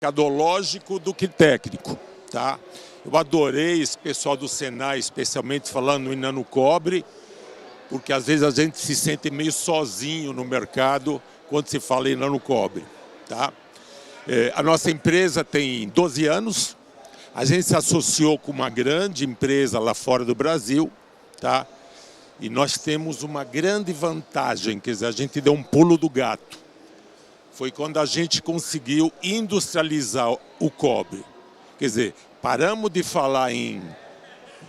mercadológico do que técnico, tá? Eu adorei esse pessoal do Senai, especialmente falando em nanocobre, porque às vezes a gente se sente meio sozinho no mercado quando se fala em nanocobre, tá? A nossa empresa tem 12 anos, a gente se associou com uma grande empresa lá fora do Brasil, tá? E nós temos uma grande vantagem, quer dizer, a gente deu um pulo do gato. Foi quando a gente conseguiu industrializar o cobre. Quer dizer, paramos de falar em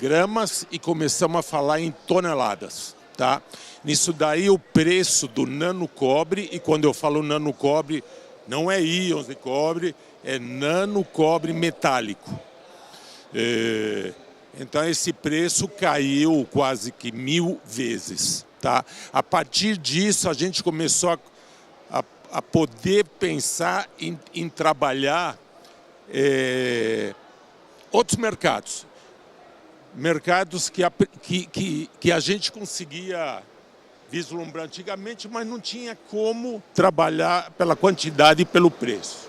gramas e começamos a falar em toneladas, tá? Nisso daí o preço do nanocobre, e quando eu falo nanocobre, não é íons de cobre, é nanocobre metálico. Então esse preço caiu quase que 1000 vezes, tá? A partir disso a gente começou a poder pensar em trabalhar outros mercados. Mercados que a gente conseguia vislumbrar antigamente, mas não tinha como trabalhar pela quantidade e pelo preço.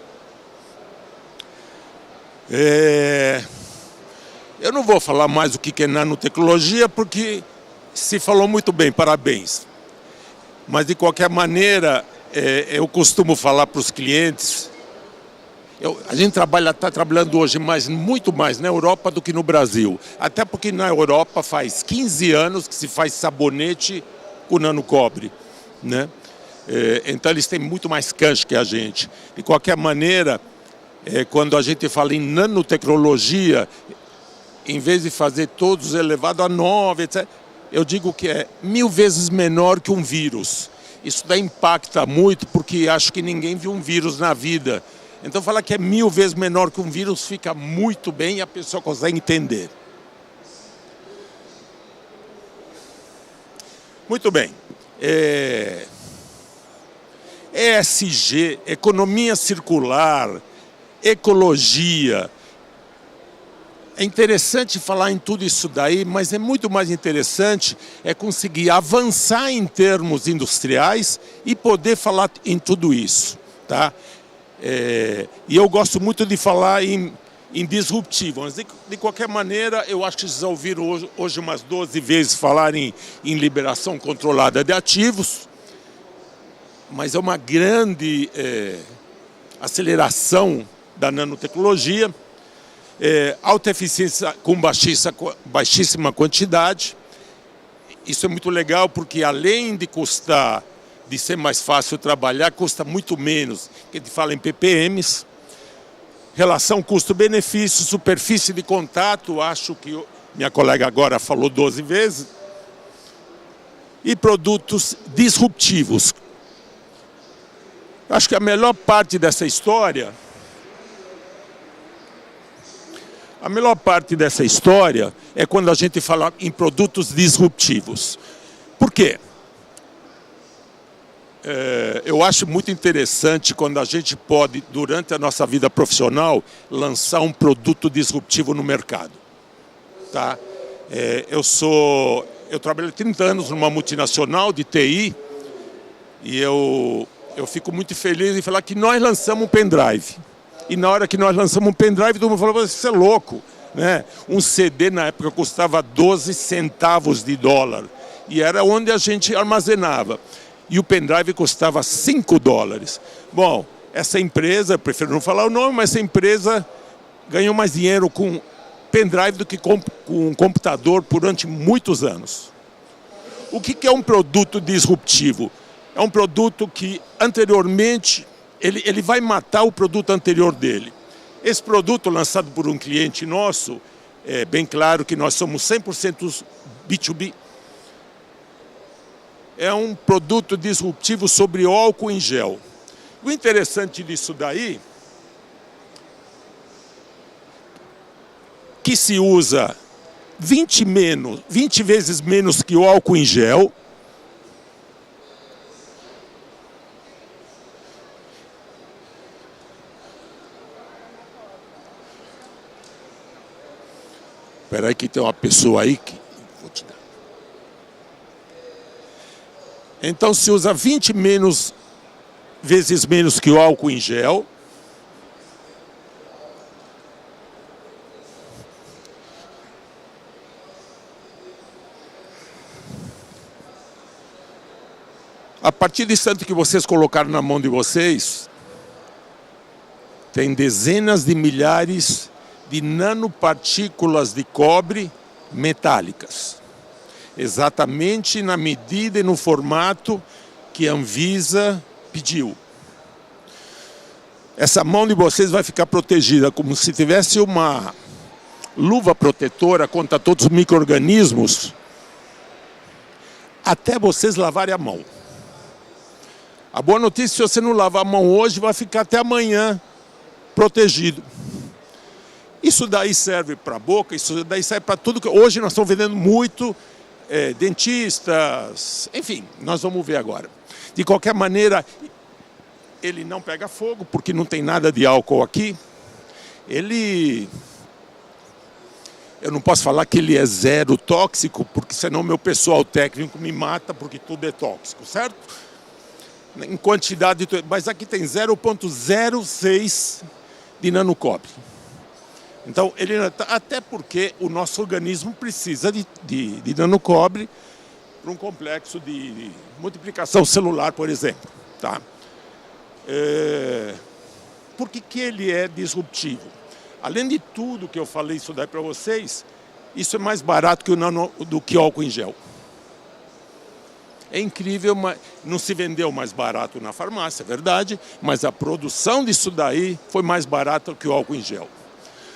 Eu não vou falar mais o que é nanotecnologia, porque se falou muito bem, parabéns. Mas, de qualquer maneira, eu costumo falar para os clientes, a gente está trabalhando hoje muito mais na Europa do que no Brasil. Até porque na Europa faz 15 anos que se faz sabonete com nanocobre, né? Então eles têm muito mais cancha que a gente. De qualquer maneira, quando a gente fala em nanotecnologia, em vez de fazer todos elevados a 9, etc., eu digo que é 1000 vezes menor que um vírus. Isso daí impacta muito, porque acho que ninguém viu um vírus na vida. Então falar que é 1000 vezes menor que um vírus fica muito bem e a pessoa consegue entender. Muito bem. ESG, economia circular, ecologia. É interessante falar em tudo isso daí, mas é muito mais interessante conseguir avançar em termos industriais e poder falar em tudo isso, tá? E eu gosto muito de falar em disruptivo, mas de qualquer maneira eu acho que vocês ouviram hoje umas 12 vezes falar em liberação controlada de ativos, mas é uma grande aceleração da nanotecnologia. Alta eficiência com baixíssima quantidade. Isso é muito legal porque além de ser mais fácil trabalhar, custa muito menos. A gente fala em ppms. Relação custo-benefício, superfície de contato, acho que minha colega agora falou 12 vezes. E produtos disruptivos. Acho que a melhor parte dessa história... A melhor parte dessa história é quando a gente fala em produtos disruptivos. Por quê? Eu acho muito interessante quando a gente pode, durante a nossa vida profissional, lançar um produto disruptivo no mercado. Tá? Eu trabalhei 30 anos numa multinacional de TI e eu fico muito feliz em falar que nós lançamos um pendrive. E na hora que nós lançamos um pendrive, todo mundo falou, você é louco, né? Um CD na época custava 12 centavos de dólar. E era onde a gente armazenava. E o pendrive custava 5 dólares. Bom, essa empresa, prefiro não falar o nome, mas essa empresa ganhou mais dinheiro com pendrive do que com computador durante muitos anos. O que é um produto disruptivo? É um produto que anteriormente... Ele vai matar o produto anterior dele. Esse produto lançado por um cliente nosso, é bem claro que nós somos 100% B2B, é um produto disruptivo sobre álcool em gel. O interessante disso daí, que se usa 20 vezes menos que o álcool em gel, espera aí que tem uma pessoa aí que... Vou te dar. Então se usa 20 vezes menos que o álcool em gel. A partir do instante que vocês colocaram na mão de vocês, tem dezenas de milhares de nanopartículas de cobre metálicas. Exatamente na medida e no formato que a Anvisa pediu. Essa mão de vocês vai ficar protegida como se tivesse uma luva protetora contra todos os micro-organismos, até vocês lavarem a mão. A boa notícia é que se você não lavar a mão hoje, vai ficar até amanhã protegido. Isso daí serve para a boca, isso daí serve para tudo. Hoje nós estamos vendendo muito, dentistas, enfim, nós vamos ver agora. De qualquer maneira, ele não pega fogo, porque não tem nada de álcool aqui. Eu não posso falar que ele é zero tóxico, porque senão meu pessoal técnico me mata, porque tudo é tóxico, certo? Em quantidade, mas aqui tem 0,06 de nanocobre. Então, até porque o nosso organismo precisa de nanocobre para um complexo de multiplicação celular, por exemplo. Tá? Por que ele é disruptivo? Além de tudo que eu falei isso daí para vocês, isso é mais barato do que álcool em gel. É incrível, mas não se vendeu mais barato na farmácia, é verdade, mas a produção disso daí foi mais barata que o álcool em gel.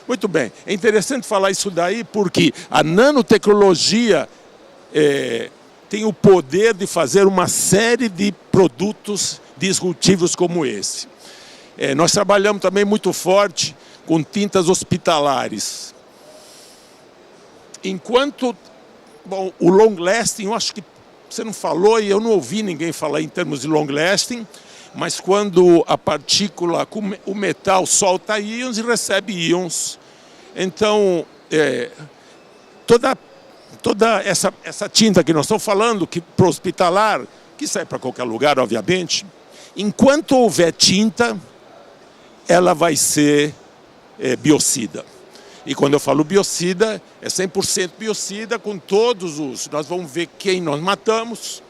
Muito bem, é interessante falar isso daí porque a nanotecnologia tem o poder de fazer uma série de produtos disruptivos como esse. Nós trabalhamos também muito forte com tintas hospitalares. Enquanto, bom, o long lasting, eu acho que você não falou e eu não ouvi ninguém falar em termos de long lasting, mas quando a partícula, o metal solta íons e recebe íons. Então, toda essa tinta que nós estamos falando, que para o hospitalar, que sai para qualquer lugar, obviamente, enquanto houver tinta, ela vai ser biocida. E quando eu falo biocida, é 100% biocida com todos os... Nós vamos ver quem nós matamos.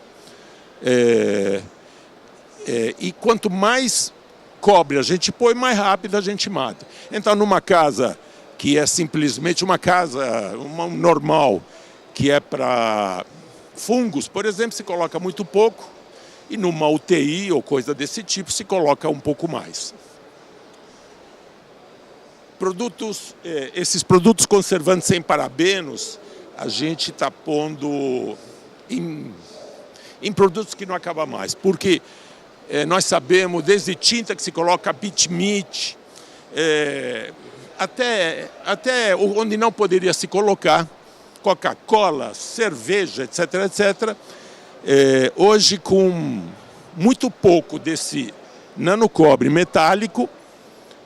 E quanto mais cobre a gente põe, mais rápido a gente mata. Então, numa casa que é simplesmente uma casa normal, que é para fungos, por exemplo, se coloca muito pouco, e numa UTI ou coisa desse tipo se coloca um pouco mais. Esses produtos conservantes sem parabenos, a gente está pondo em produtos que não acabam mais. Porque nós sabemos, desde tinta que se coloca bitmite, até onde não poderia se colocar, Coca-Cola, cerveja, etc., etc. Hoje, com muito pouco desse nanocobre metálico,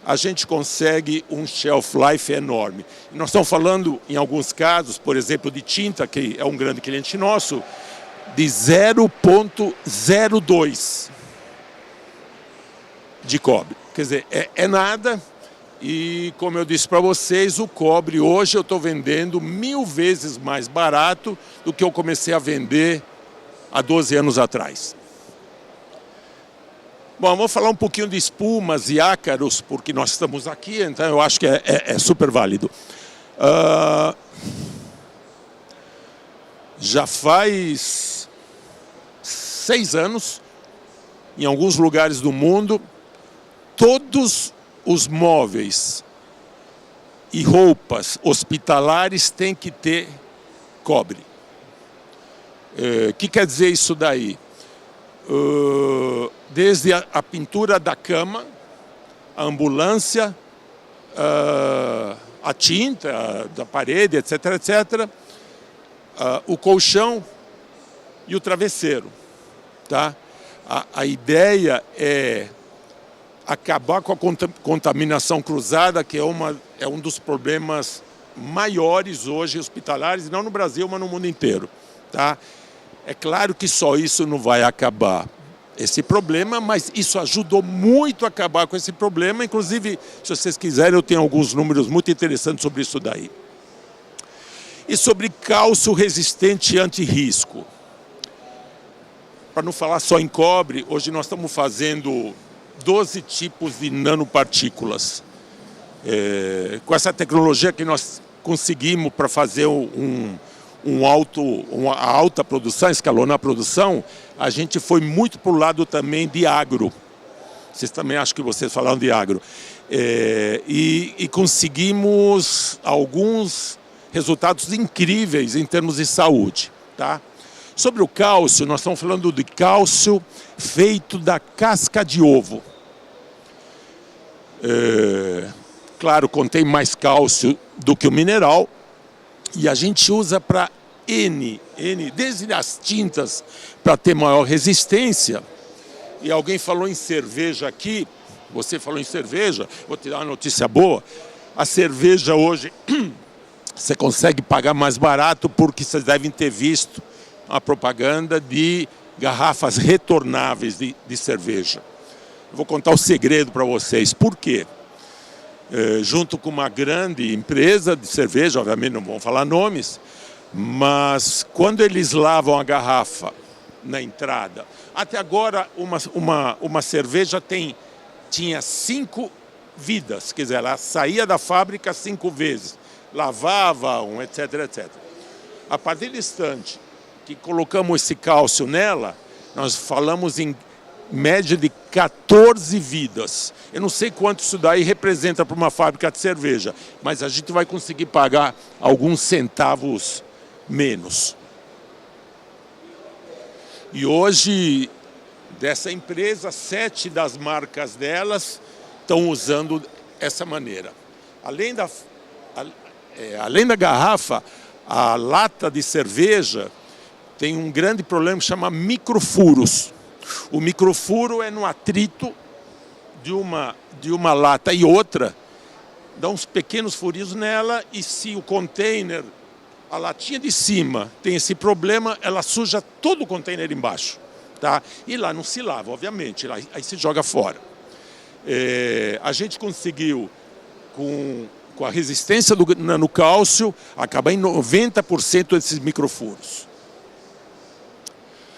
a gente consegue um shelf life enorme. Nós estamos falando, em alguns casos, por exemplo, de tinta, que é um grande cliente nosso, de 0,02 de cobre. Quer dizer, é nada. E, como eu disse para vocês, o cobre hoje eu estou vendendo 1000 vezes mais barato do que eu comecei a vender há 12 anos atrás. Bom, vamos falar um pouquinho de espumas e ácaros, porque nós estamos aqui, então eu acho que é super válido. Já faz 6 anos, em alguns lugares do mundo, todos os móveis e roupas hospitalares têm que ter cobre. O que quer dizer isso daí? Desde a pintura da cama, a ambulância, a tinta da parede, etc., etc., o colchão e o travesseiro. Tá? A ideia é acabar com a contaminação cruzada, que é um dos problemas maiores hoje hospitalares, não no Brasil, mas no mundo inteiro. Tá? É claro que só isso não vai acabar esse problema, mas isso ajudou muito a acabar com esse problema. Inclusive, se vocês quiserem, eu tenho alguns números muito interessantes sobre isso daí. E sobre cálcio resistente anti-risco. para não falar só em cobre, hoje nós estamos fazendo 12 tipos de nanopartículas. Com essa tecnologia que nós conseguimos para fazer uma alta produção, escalonar a produção, a gente foi muito para o lado também de agro. Vocês também acham que vocês falaram de agro. E conseguimos alguns resultados incríveis em termos de saúde. Tá? Sobre o cálcio, nós estamos falando de cálcio feito da casca de ovo. Claro, contém mais cálcio do que o mineral. E a gente usa para desde as tintas para ter maior resistência. E alguém falou em cerveja aqui, você falou em cerveja, vou te dar uma notícia boa. A cerveja hoje, você consegue pagar mais barato porque vocês devem ter visto a propaganda de garrafas retornáveis de cerveja. Eu vou contar o segredo para vocês. Por quê? Junto com uma grande empresa de cerveja, obviamente não vão falar nomes, mas quando eles lavam a garrafa na entrada, até agora uma cerveja tinha 5 vidas, quer dizer, ela saía da fábrica 5 vezes, lavavam, etc, etc. A partir do instante que colocamos esse cálcio nela, nós falamos em média de 14 vidas. Eu não sei quanto isso daí representa para uma fábrica de cerveja, mas a gente vai conseguir pagar alguns centavos menos. E hoje, dessa empresa, 7 das marcas delas estão usando essa maneira. Além da garrafa, a lata de cerveja tem um grande problema que chama microfuros. O microfuro é no atrito de uma lata e outra, dá uns pequenos furinhos nela, e se o container, a latinha de cima tem esse problema, ela suja todo o container embaixo. Tá? E lá não se lava, obviamente, aí se joga fora. A gente conseguiu, com a resistência do nanocálcio, acabar em 90% desses microfuros.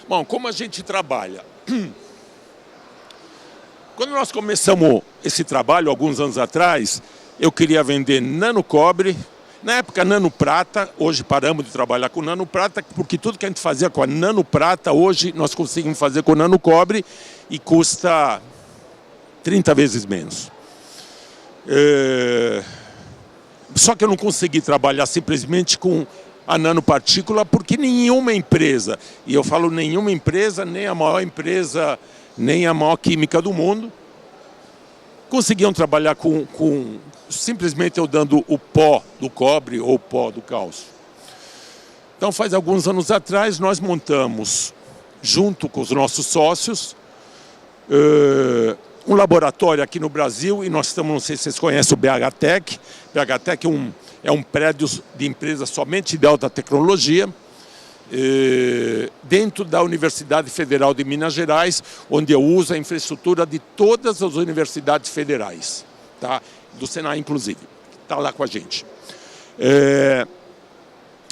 Bom, como a gente trabalha? Quando nós começamos esse trabalho, alguns anos atrás, eu queria vender nanocobre, na época nanoprata, hoje paramos de trabalhar com nanoprata, porque tudo que a gente fazia com a nanoprata, hoje nós conseguimos fazer com nanocobre e custa 30 vezes menos. Só que eu não consegui trabalhar simplesmente com a nanopartícula, porque nenhuma empresa, e eu falo nenhuma empresa, nem a maior empresa, nem a maior química do mundo, conseguiam trabalhar com simplesmente eu dando o pó do cobre ou o pó do cálcio. Então, faz alguns anos atrás, nós montamos, junto com os nossos sócios, um laboratório aqui no Brasil, e nós estamos, não sei se vocês conhecem o BHTech. BHTech é um prédio de empresa somente de alta tecnologia, dentro da Universidade Federal de Minas Gerais, onde eu uso a infraestrutura de todas as universidades federais, tá? Do Senai, inclusive, está lá com a gente.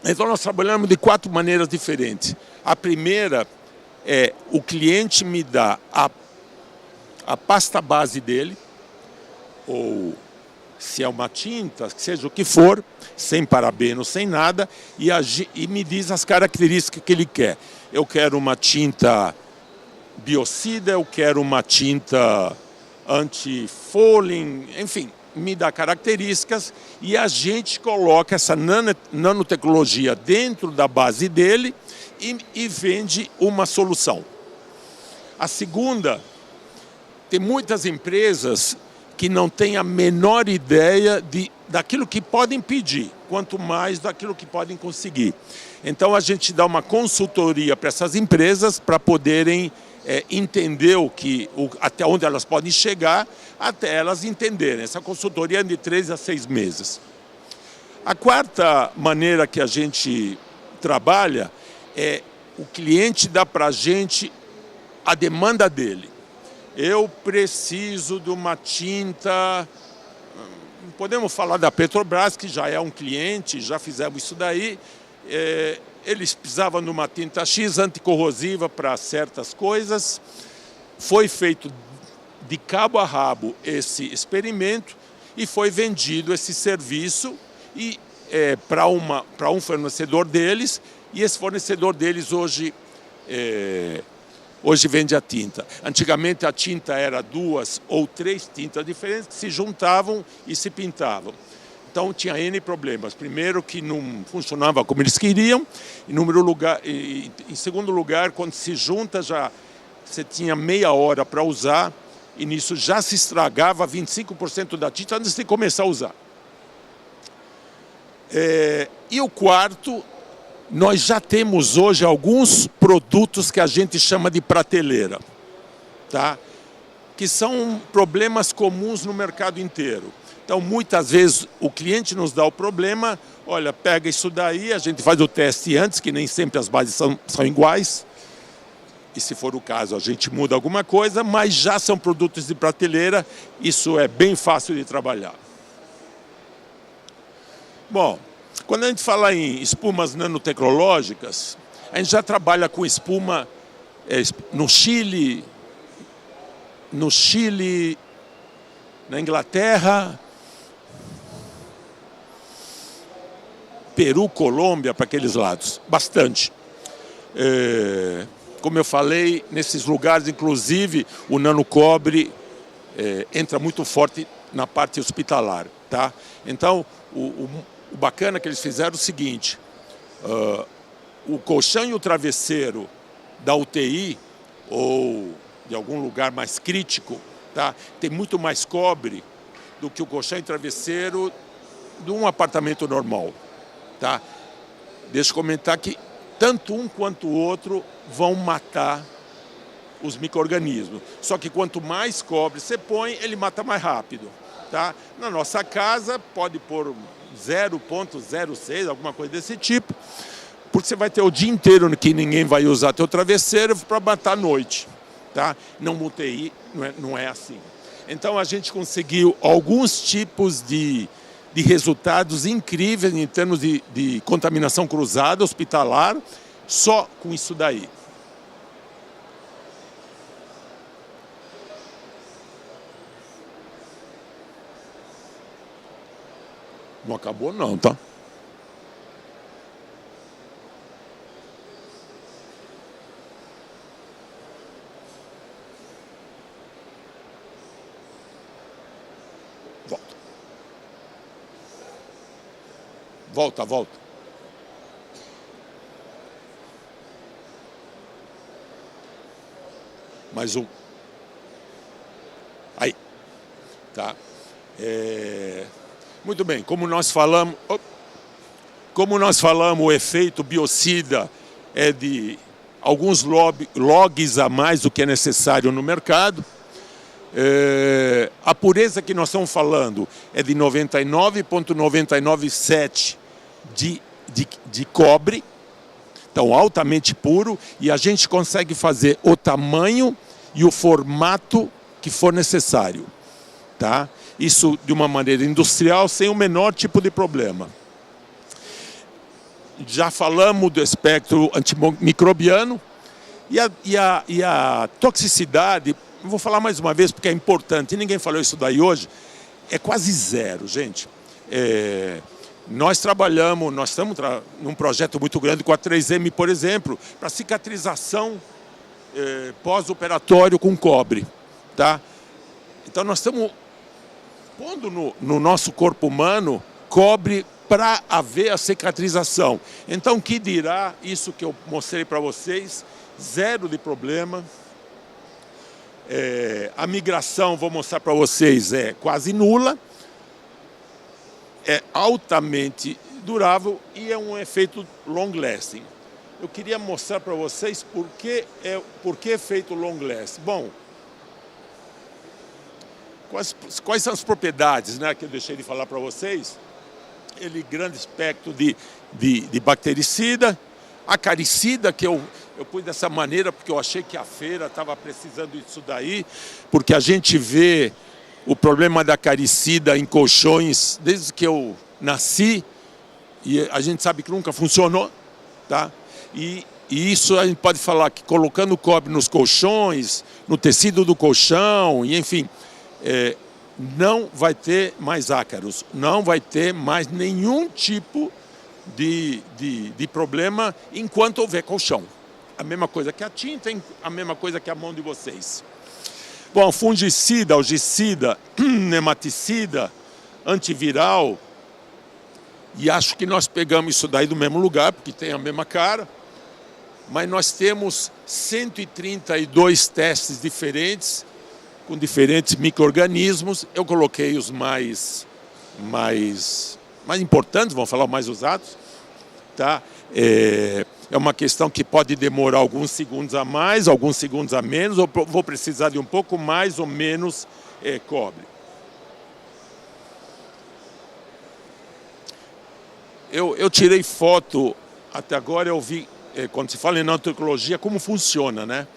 Então, nós trabalhamos de 4 maneiras diferentes. A primeira é o cliente me dá a pasta base dele, ou se é uma tinta, seja o que for, sem parabeno, sem nada, e me diz as características que ele quer. Eu quero uma tinta biocida, eu quero uma tinta anti-fouling, enfim, me dá características, e a gente coloca essa nanotecnologia dentro da base dele e vende uma solução. A segunda, tem muitas empresas que não têm a menor ideia daquilo que podem pedir, quanto mais daquilo que podem conseguir. Então a gente dá uma consultoria para essas empresas para poderem entender até onde elas podem chegar, até elas entenderem. Essa consultoria é de 3 a 6 meses. A quarta maneira que a gente trabalha é o cliente dá para a gente a demanda dele. Eu preciso de uma tinta, podemos falar da Petrobras, que já é um cliente, já fizemos isso daí. Eles precisavam de uma tinta X anticorrosiva para certas coisas. Foi feito de cabo a rabo esse experimento e foi vendido esse serviço para um fornecedor deles, e esse fornecedor deles hoje vende a tinta. Antigamente a tinta era 2 ou 3 tintas diferentes que se juntavam e se pintavam. Então tinha N problemas. Primeiro, que não funcionava como eles queriam. Em segundo lugar, quando se junta, já você tinha meia hora para usar, e nisso já se estragava 25% da tinta antes de começar a usar. E o quarto, nós já temos hoje alguns produtos que a gente chama de prateleira, tá? Que são problemas comuns no mercado inteiro. Então, muitas vezes, o cliente nos dá o problema, olha, pega isso daí, a gente faz o teste antes, que nem sempre as bases são iguais, e se for o caso, a gente muda alguma coisa, mas já são produtos de prateleira, isso é bem fácil de trabalhar. Bom, quando a gente fala em espumas nanotecnológicas, a gente já trabalha com espuma no Chile, na Inglaterra, Peru, Colômbia, para aqueles lados, bastante. Como eu falei, nesses lugares, inclusive, o nanocobre entra muito forte na parte hospitalar, tá? Então, o bacana que eles fizeram é o seguinte, o colchão e o travesseiro da UTI, ou de algum lugar mais crítico, tá? Tem muito mais cobre do que o colchão e travesseiro de um apartamento normal, tá? Deixa eu comentar que tanto um quanto o outro vão matar os micro-organismos. Só que quanto mais cobre você põe, ele mata mais rápido, tá? Na nossa casa pode pôr 0,06, alguma coisa desse tipo, porque você vai ter o dia inteiro que ninguém vai usar teu travesseiro para matar à noite, tá? Não UTI, não é assim. Então a gente conseguiu alguns tipos de resultados incríveis em termos de contaminação cruzada hospitalar, só com isso daí. Não acabou não, tá? Volta. Mais um. Aí. Tá. Muito bem, como nós falamos, o efeito biocida é de alguns logs a mais do que é necessário no mercado. A pureza que nós estamos falando é de 99,997 de cobre, então altamente puro, e a gente consegue fazer o tamanho e o formato que for necessário, tá? Isso de uma maneira industrial, sem o menor tipo de problema. Já falamos do espectro antimicrobiano e a toxicidade, vou falar mais uma vez porque é importante, e ninguém falou isso daí hoje, é quase zero, gente. Nós estamos num projeto muito grande com a 3M, por exemplo, para cicatrização pós-operatório com cobre, tá? Então nós estamos pondo no nosso corpo humano cobre para haver a cicatrização. Então, que dirá isso que eu mostrei para vocês? Zero de problema. A migração, vou mostrar para vocês, é quase nula. É altamente durável e é um efeito long-lasting. Eu queria mostrar para vocês por que efeito long-lasting. Bom, quais são as propriedades, né, que eu deixei de falar para vocês? Ele grande espectro de bactericida, acaricida, que eu pus dessa maneira porque eu achei que a feira estava precisando disso daí, porque a gente vê o problema da acaricida em colchões desde que eu nasci, e a gente sabe que nunca funcionou, tá? E isso a gente pode falar que colocando cobre nos colchões, no tecido do colchão, e enfim, não vai ter mais ácaros, não vai ter mais nenhum tipo de problema enquanto houver colchão. A mesma coisa que a tinta, a mesma coisa que a mão de vocês. Bom, fungicida, algicida, nematicida, antiviral, e acho que nós pegamos isso daí do mesmo lugar, porque tem a mesma cara, mas nós temos 132 testes diferentes, com diferentes micro-organismos. Eu coloquei os mais importantes, vamos falar, mais usados. Tá? É uma questão que pode demorar alguns segundos a mais, alguns segundos a menos, ou vou precisar de um pouco mais ou menos cobre. Eu tirei foto, até agora eu vi, quando se fala em nanotecnologia, como funciona, né?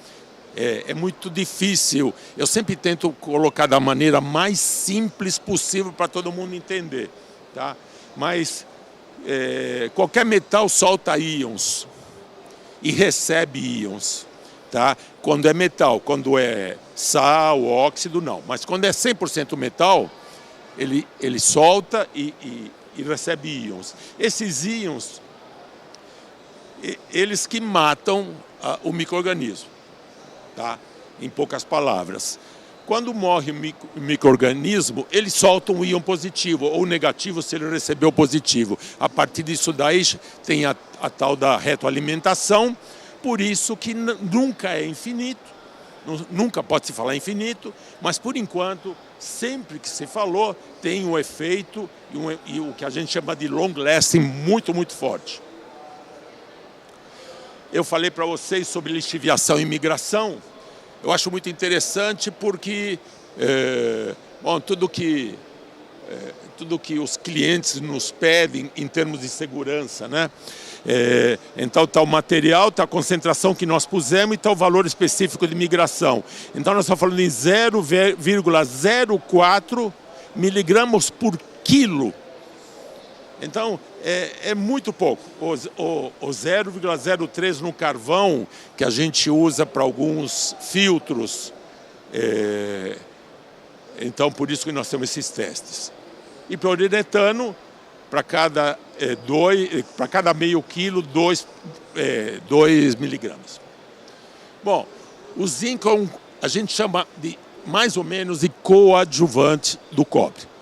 É muito difícil. Eu sempre tento colocar da maneira mais simples possível para todo mundo entender, tá? Mas qualquer metal solta íons e recebe íons, tá? Quando é metal, quando é sal, óxido, não. Mas quando é 100% metal, ele solta e recebe íons. Esses íons, eles que matam o micro-organismo, tá? Em poucas palavras. Quando morre o micro-organismo, ele solta um íon positivo ou negativo se ele recebeu positivo. A partir disso daí tem a tal da retroalimentação, por isso que nunca é infinito, nunca pode se falar infinito, mas por enquanto, sempre que se falou, tem um efeito e o que a gente chama de long lasting muito, muito forte. Eu falei para vocês sobre lixiviação e migração. Eu acho muito interessante porque bom, tudo que os clientes nos pedem em termos de segurança, né? Então está o material, está a concentração que nós pusemos e está o valor específico de migração. Então nós estamos falando em 0,04 miligramas por quilo. Então é muito pouco. O 0,03 no carvão, que a gente usa para alguns filtros, então por isso que nós temos esses testes. E poliuretano, para cada meio quilo, 2 miligramas. Bom, o zinco a gente chama de mais ou menos de coadjuvante do cobre.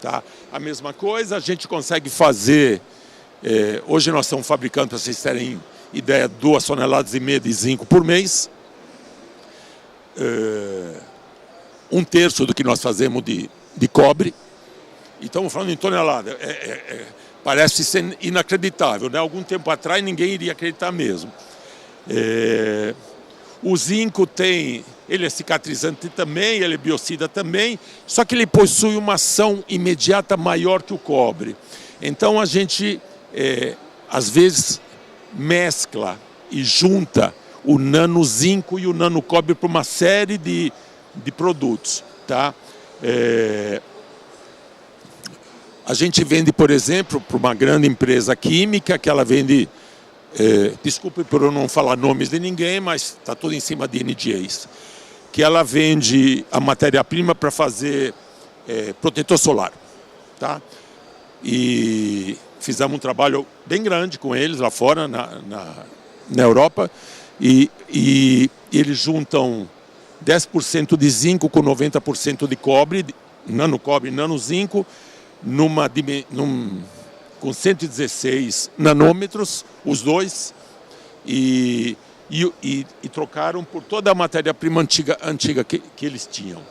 Tá? A mesma coisa, a gente consegue fazer, hoje nós estamos fabricando, para vocês terem ideia, 2,5 toneladas de zinco por mês. 1/3 do que nós fazemos de cobre. E estamos falando em tonelada. Parece ser inacreditável, né? Algum tempo atrás ninguém iria acreditar mesmo. O zinco ele é cicatrizante também, ele é biocida também, só que ele possui uma ação imediata maior que o cobre. Então a gente, às vezes, mescla e junta o nanozinco e o nanocobre para uma série de produtos, tá? A gente vende, por exemplo, para uma grande empresa química, que ela vende, desculpe por eu não falar nomes de ninguém, mas está tudo em cima de NDAs, que ela vende a matéria-prima para fazer protetor solar, tá? E fizemos um trabalho bem grande com eles lá fora, na Europa, e eles juntam 10% de zinco com 90% de cobre, nanocobre e nanozinco, com 116 nanômetros, os dois, e trocaram por toda a matéria-prima antiga que eles tinham.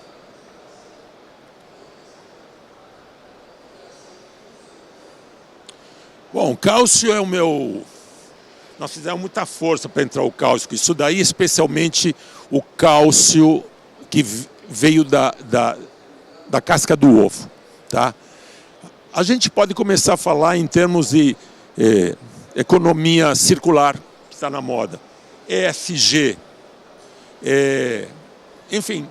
Bom, o cálcio é o meu... Nós fizemos muita força para entrar o cálcio. Isso daí, especialmente o cálcio que veio da casca do ovo, tá? A gente pode começar a falar em termos de economia circular, que está na moda, ESG, enfim,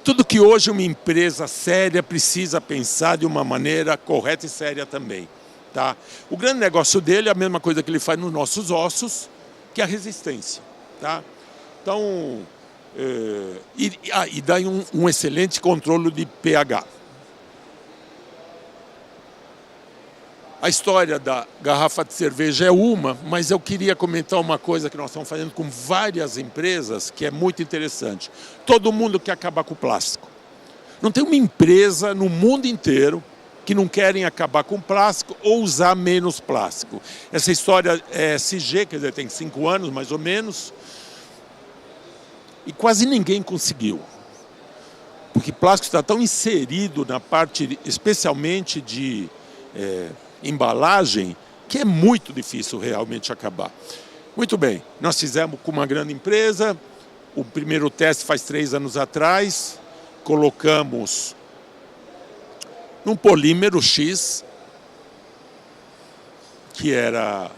tudo que hoje uma empresa séria precisa pensar de uma maneira correta e séria também, Tá? O grande negócio dele é a mesma coisa que ele faz nos nossos ossos, que é a resistência. Tá? Então, e dá um excelente controle de pH. A história da garrafa de cerveja é uma, mas eu queria comentar uma coisa que nós estamos fazendo com várias empresas, que é muito interessante. Todo mundo quer acabar com o plástico. Não tem uma empresa no mundo inteiro que não querem acabar com o plástico ou usar menos plástico. Essa história é SG, quer dizer, tem 5 anos mais ou menos, e quase ninguém conseguiu. Porque plástico está tão inserido na parte, especialmente de embalagem, que é muito difícil realmente acabar. Muito bem, nós fizemos com uma grande empresa, o primeiro teste faz 3 anos atrás, colocamos num polímero X, que era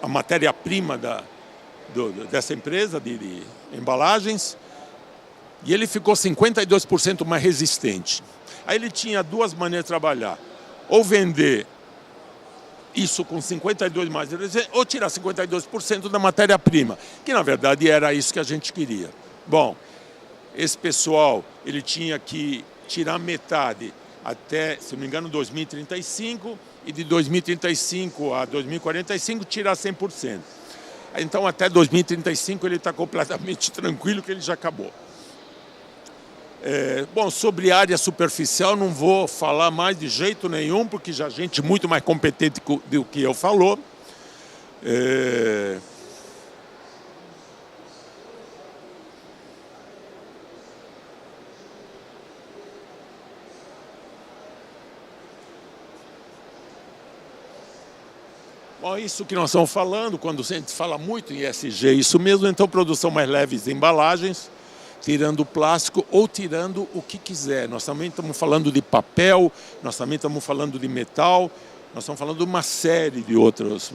a matéria-prima dessa empresa de embalagens, e ele ficou 52% mais resistente. Aí ele tinha 2 maneiras de trabalhar, ou vender isso com 52% mais resistente, ou tirar 52% da matéria-prima, que na verdade era isso que a gente queria. Bom, esse pessoal, ele tinha que tirar metade até, se não me engano, 2035, e de 2035 a 2045 tirar 100%. Então até 2035 ele está completamente tranquilo que ele já acabou. Bom, sobre área superficial não vou falar mais de jeito nenhum, porque já gente muito mais competente do que eu falou. Bom, isso que nós estamos falando, quando a gente fala muito em ESG, isso mesmo, então produção mais leve de embalagens, tirando o plástico ou tirando o que quiser. Nós também estamos falando de papel, nós também estamos falando de metal, nós estamos falando de uma série de outros.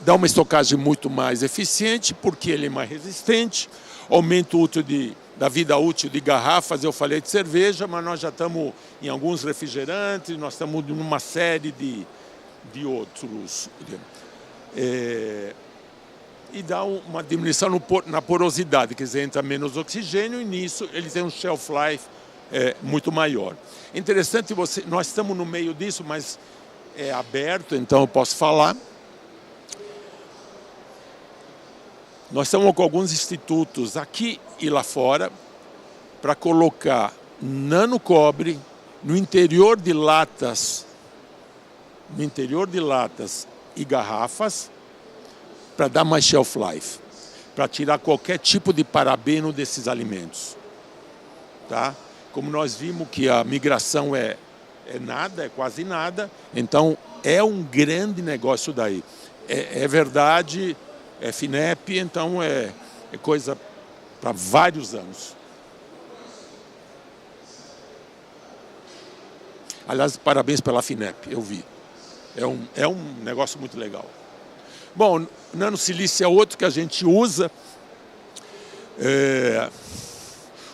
Dá uma estocagem muito mais eficiente, porque ele é mais resistente, aumenta o útil da vida útil de garrafas, eu falei de cerveja, mas nós já estamos em alguns refrigerantes, nós estamos em uma série de outros. E dá uma diminuição na porosidade, quer dizer, entra menos oxigênio e nisso ele tem um shelf life muito maior. Interessante, nós estamos no meio disso, mas é aberto, então eu posso falar. Nós estamos com alguns institutos aqui e lá fora para colocar nanocobre no interior de latas, e garrafas, para dar mais shelf life, para tirar qualquer tipo de parabeno desses alimentos. Tá? Como nós vimos que a migração é nada, é quase nada, então é um grande negócio daí. É verdade, é FINEP, então é coisa para vários anos. Aliás, parabéns pela FINEP, eu vi. É um negócio muito legal. Bom, nanosilício é outro que a gente usa.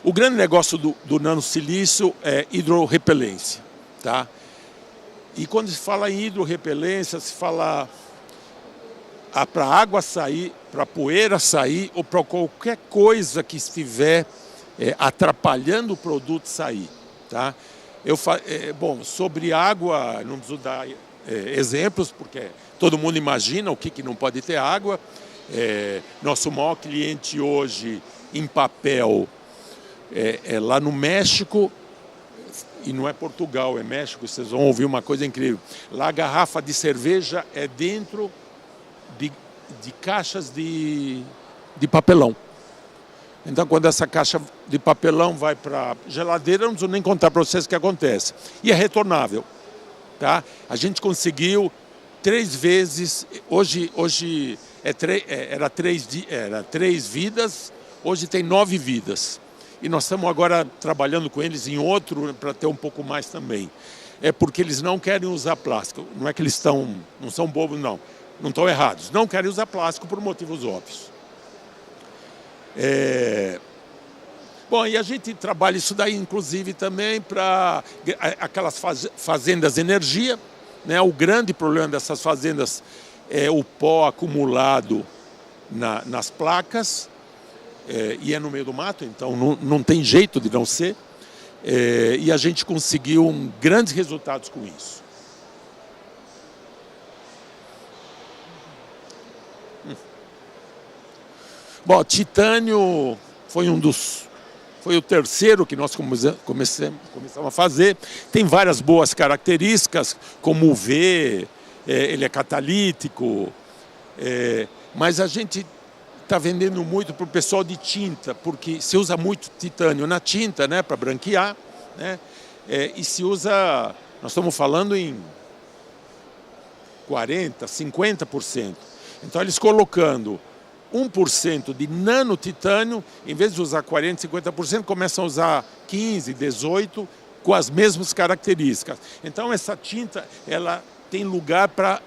O grande negócio do nanosilício é hidrorrepelência. Tá? E quando se fala em hidrorrepelência, se fala para a água sair, para a poeira sair, ou para qualquer coisa que estiver atrapalhando o produto sair. Tá? Bom, sobre água, não preciso dar exemplos, porque todo mundo imagina o que não pode ter água. Nosso maior cliente hoje em papel é lá no México, e não é Portugal, é México, vocês vão ouvir uma coisa incrível. Lá a garrafa de cerveja é dentro de caixas de papelão. Então, quando essa caixa de papelão vai para a geladeira, não preciso nem contar para vocês o que acontece. E é retornável. Tá? A gente conseguiu 3 vezes, hoje era 3 vidas, hoje tem 9 vidas. E nós estamos agora trabalhando com eles em outro para ter um pouco mais também. É porque eles não querem usar plástico. Não é que eles não são bobos, não. Não estão errados. Não querem usar plástico por motivos óbvios. Bom, e a gente trabalha isso daí, inclusive, também para aquelas fazendas de energia, né? O grande problema dessas fazendas é o pó acumulado nas placas, e é no meio do mato, então não tem jeito de não ser. E a gente conseguiu grandes resultados com isso. Bom, titânio foi o terceiro que nós começamos a fazer. Tem várias boas características, como o V, ele é catalítico, mas a gente está vendendo muito para o pessoal de tinta, porque se usa muito titânio na tinta, né, para branquear, né, e se usa, nós estamos falando em 40%, 50%. Então eles colocando 1% de nanotitânio, em vez de usar 40%, 50%, começam a usar 15%, 18%, com as mesmas características. Então essa tinta, ela tem lugar para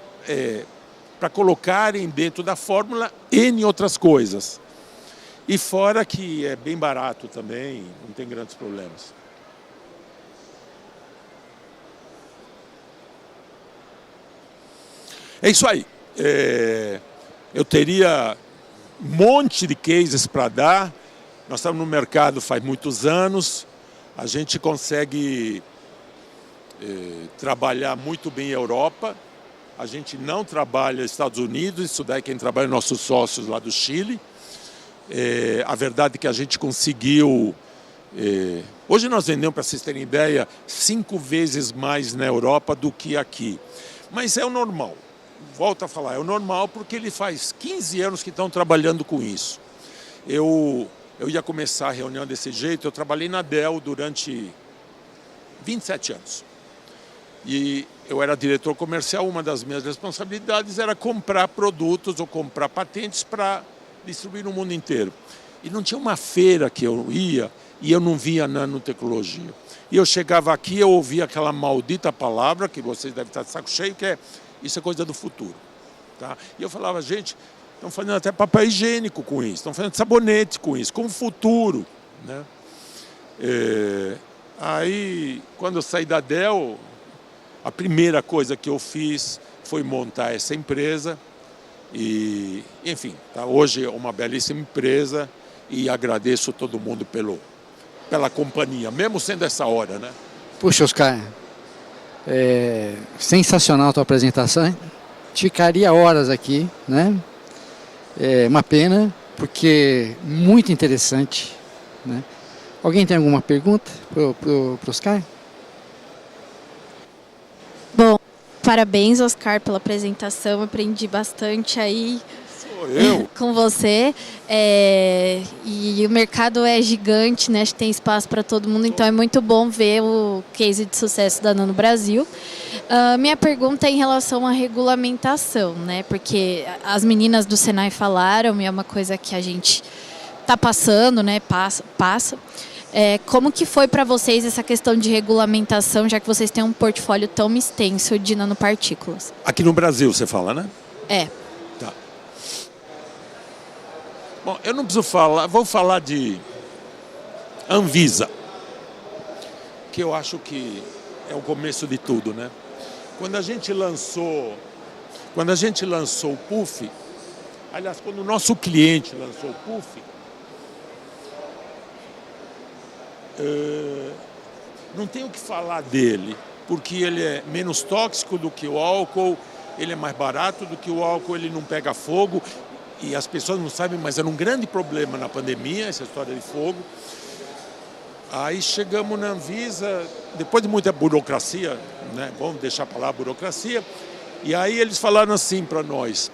colocarem dentro da fórmula N outras coisas. E fora que é bem barato também, não tem grandes problemas. É isso aí. Eu teria um monte de cases para dar. Nós estamos no mercado faz muitos anos. A gente consegue trabalhar muito bem a Europa. A gente não trabalha nos Estados Unidos, isso daí quem trabalha é nossos sócios lá do Chile. A verdade é que a gente conseguiu... hoje nós vendemos, para vocês terem ideia, 5 vezes mais na Europa do que aqui. Mas é o normal. Volto a falar, é o normal porque ele faz 15 anos que estão trabalhando com isso. Eu ia começar a reunião desse jeito, eu trabalhei na Dell durante 27 anos. E eu era diretor comercial, uma das minhas responsabilidades era comprar produtos ou comprar patentes para distribuir no mundo inteiro. E não tinha uma feira que eu ia e eu não via nanotecnologia. E eu chegava aqui, eu ouvia aquela maldita palavra, que vocês devem estar de saco cheio, que é isso é coisa do futuro. Tá? E eu falava, gente, estão fazendo até papel higiênico com isso, estão fazendo sabonete com isso, com o futuro. Né? Aí, quando eu saí da Dell, a primeira coisa que eu fiz foi montar essa empresa. E, enfim, tá? Hoje é uma belíssima empresa e agradeço todo mundo pela companhia, mesmo sendo essa hora. Né? Puxa, Oscar, sensacional a tua apresentação, hein? Ficaria horas aqui, né? É uma pena, porque muito interessante, né? Alguém tem alguma pergunta pro Oscar? Bom, parabéns, Oscar, pela apresentação. Aprendi bastante aí com você. E o mercado é gigante, né? Acho que tem espaço para todo mundo, então é muito bom ver o case de sucesso da Nano Brasil. Minha pergunta é em relação à regulamentação, né? Porque as meninas do Senai falaram, e é uma coisa que a gente está passando, né? Passa. Como que foi para vocês essa questão de regulamentação, já que vocês têm um portfólio tão extenso de nanopartículas? Aqui no Brasil, você fala, né? Tá. Bom, eu não preciso falar, vou falar de Anvisa, que eu acho que é o começo de tudo, né? Quando a gente lançou o PUF, aliás, quando o nosso cliente lançou o PUF, não tenho o que falar dele, porque ele é menos tóxico do que o álcool, ele é mais barato do que o álcool, ele não pega fogo, e as pessoas não sabem, mas era um grande problema na pandemia, essa história de fogo. Aí chegamos na Anvisa, depois de muita burocracia, né? Vamos deixar para lá a burocracia, e aí eles falaram assim para nós,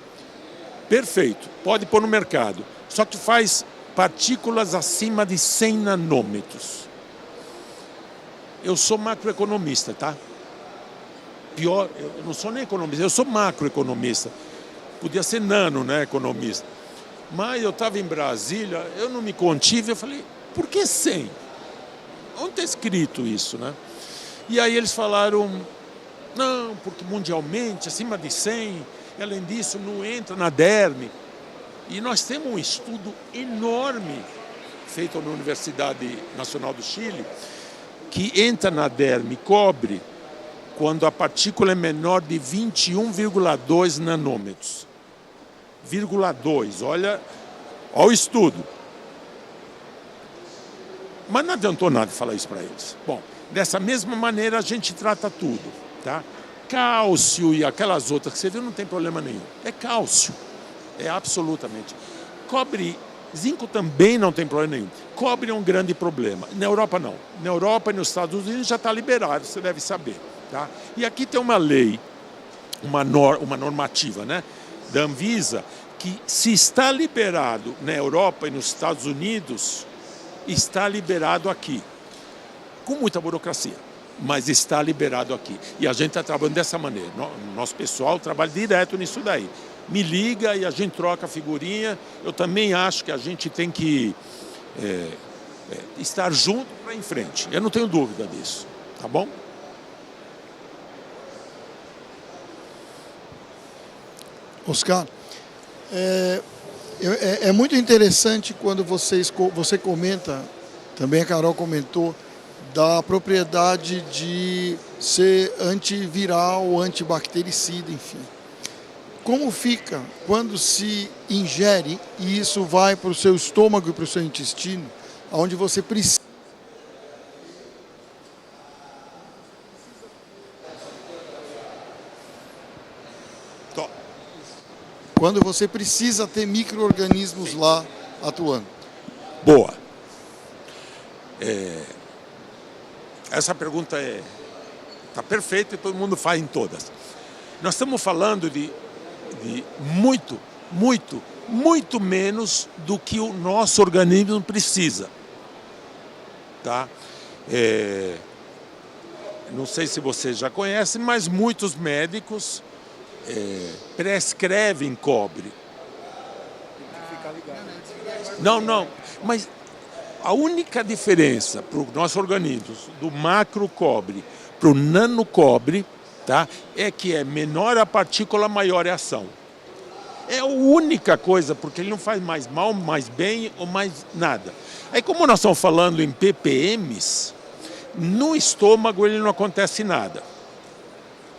perfeito, pode pôr no mercado, só que faz partículas acima de 100 nanômetros. Eu sou macroeconomista, tá? Pior, eu não sou nem economista, eu sou macroeconomista. Podia ser nano, né, economista. Mas eu estava em Brasília, eu não me contive, eu falei, por que 100? Onde está escrito isso, né? E aí eles falaram, não, porque mundialmente, acima de 100, além disso, não entra na DERM. E nós temos um estudo enorme feito na Universidade Nacional do Chile, que entra na derme cobre quando a partícula é menor de 21,2 nanômetros. 0,2, olha o estudo. Mas não adiantou nada falar isso para eles. Bom, dessa mesma maneira a gente trata tudo, tá? Cálcio e aquelas outras que você viu não tem problema nenhum. É cálcio, é absolutamente. Cobre, zinco também não tem problema nenhum. Cobre é um grande problema. Na Europa não. Na Europa e nos Estados Unidos já está liberado, você deve saber, tá? E aqui tem uma lei, uma normativa, né, da Anvisa, que se está liberado na Europa e nos Estados Unidos, está liberado aqui, com muita burocracia, mas está liberado aqui. E a gente está trabalhando dessa maneira. Nosso pessoal trabalha direto nisso daí. Me liga e a gente troca figurinha. Eu também acho que a gente tem que estar junto para em frente. Eu não tenho dúvida disso. Tá bom? Oscar, é muito interessante quando você comenta, também a Carol comentou, da propriedade de ser antiviral, antibactericida, enfim. Como fica quando se ingere e isso vai para o seu estômago e para o seu intestino, onde você precisa... Quando você precisa ter micro-organismos lá atuando. Boa. Essa pergunta está perfeita e todo mundo faz em todas. Nós estamos falando de muito menos do que o nosso organismo precisa. Tá? Não sei se você já conhece, mas muitos médicos prescrevem cobre. Não, mas a única diferença para o nosso organismo do macro cobre para o nano cobre, tá, é que é menor a partícula, maior é a ação. É a única coisa, porque ele não faz mais mal, mais bem ou mais nada. Aí como nós estamos falando em ppms, no estômago ele não acontece nada.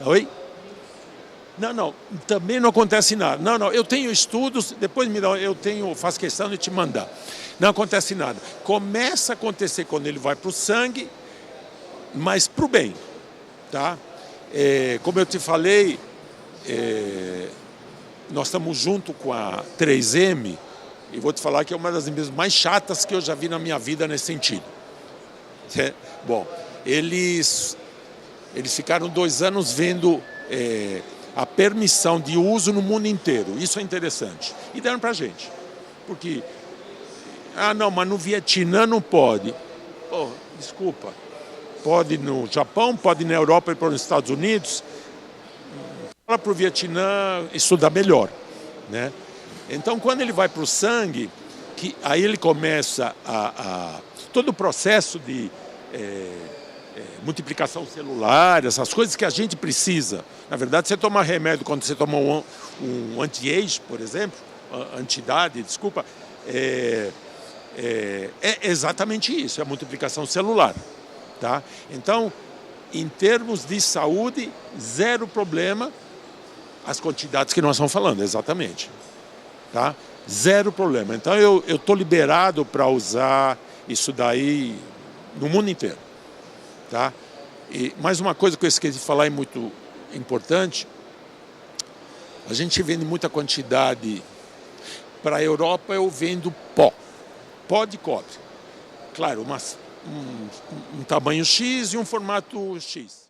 Oi? Não, também não acontece nada. Não, eu tenho estudos, depois faço questão de te mandar. Não acontece nada. Começa a acontecer quando ele vai para o sangue, mas para o bem, tá? Como eu te falei, nós estamos junto com a 3M, e vou te falar que é uma das empresas mais chatas que eu já vi na minha vida nesse sentido. Bom, eles ficaram 2 anos vendo a permissão de uso no mundo inteiro. Isso é interessante. E deram para a gente. Porque, não, mas no Vietnã não pode. Desculpa. Pode no Japão, pode na Europa e para os Estados Unidos. Fala para o Vietnã estudar melhor, né? Então, quando ele vai para o sangue, aí ele começa todo o processo de multiplicação celular, essas coisas que a gente precisa. Na verdade, você toma remédio, quando você toma um anti-age, por exemplo, anti-idade, desculpa, é exatamente isso, é a multiplicação celular. Tá? Então, em termos de saúde, zero problema as quantidades que nós estamos falando, exatamente. Tá? Zero problema. Então, eu estou liberado para usar isso daí no mundo inteiro. Tá? E mais uma coisa que eu esqueci de falar e muito importante, a gente vende muita quantidade. Para a Europa eu vendo pó de cobre. Claro, um tamanho X e um formato X.